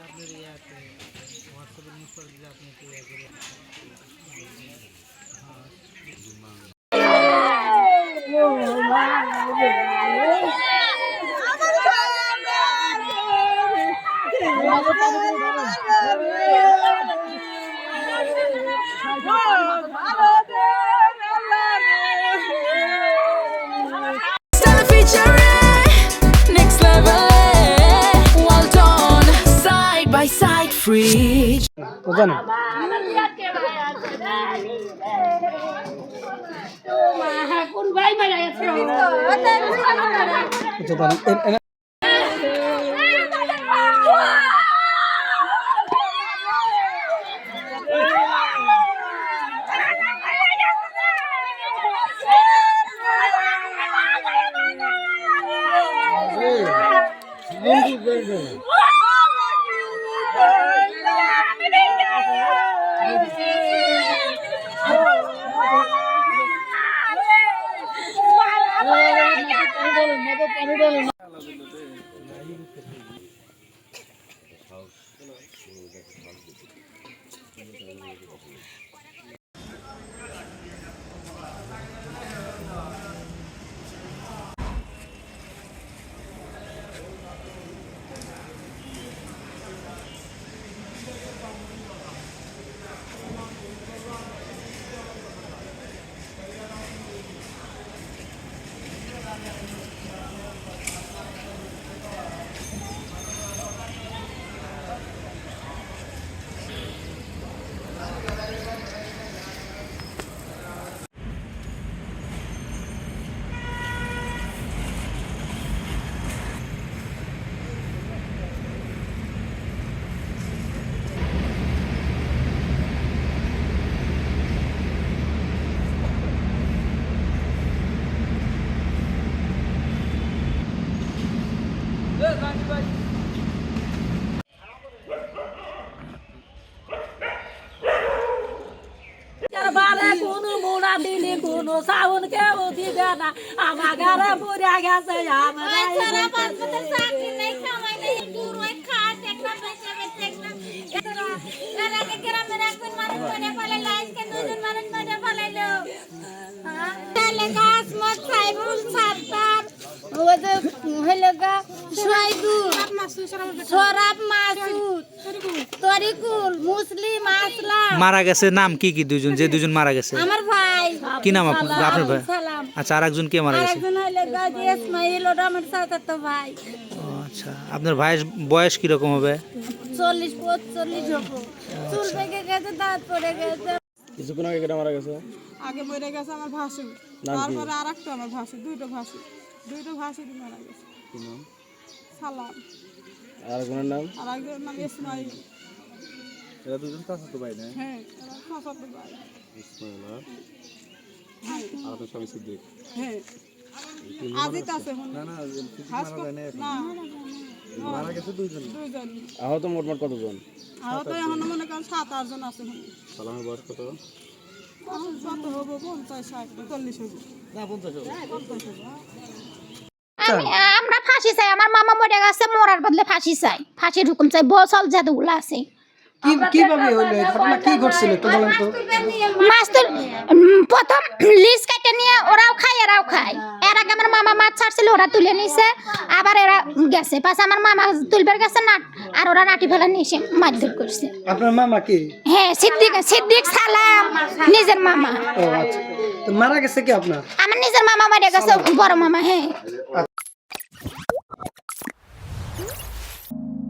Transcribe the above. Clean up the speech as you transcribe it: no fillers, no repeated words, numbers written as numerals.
আপনার ইয়াতে হোয়াটসঅ্যাপে নিউজ করে দিলে আপনি একটু ইয়ে করে side free. सावन के उठी देना हमारा पूरा गया মারা গেছে নাম কি কি দুইজন যে দুইজন মারা গেছে আমার ভাই কি নাম আপনার ভাই আচ্ছা আরেকজন কে মারা গেছে আরেকজন হলো গাজী ইসমাইল ওটা আমার সাথে তো ভাই আচ্ছা আপনার ভাইয়ের বয়স কি রকম হবে 40 45 হবে চুল পেকে গেছে দাঁত পড়ে গেছে কিছুক্ষণ আগে কেটে মারা গেছে আগে মরে গেছে আমার ভাসু তারপরে আরেকটা আমার ভাসু দুইটা ভাসু মারা গেছে কি নাম সালাম আরেকজনের নাম আরেকজনের নাম ইসমাইল এরা দুজন চাচাতো ভাই না হ্যাঁ এরা চাচাতো ভাই ইসমাইল আর আপনার স্বামী সিদ্দিক হ্যাঁ আজিত আছে না না হাস না মারা গেছে দুইজন দুইজন আহত মোটমাট কতজন আহত এখন মনে করেন 7-8 জন আছে সালামের বয়স কত কত হবে 50 60 40 হবে না 50 হবে আমরা ফাঁসি চাই আমার মামা মরে গেছে মরার বদলে ফাঁসি চাই ফাঁসির হুকুম চাই বসল জাদুগুলো আছে কিভাবে হলো এই ঘটনা কি ঘটছিল একটু বলেন তো মাছ তো প্রথম লিজ কেটে নিয়ে ওরাও খায় এরাও খায় এর আগে আমার মামা মাছ ছাড়ছিল ওরা তুলে নিছে আবার এরা গেছে পাশে আমার মামা তুলবার গেছে না আর ওরা নাটি ফেলা নিয়ে মারধর করছে আপনার মামা কি হ্যাঁ সিদ্দিক সালাম নিজের মামা ও আচ্ছা তো মারা গেছে কি আপনার আমার নিজের মামা মারা গেছে বড় মামা হ্যাঁ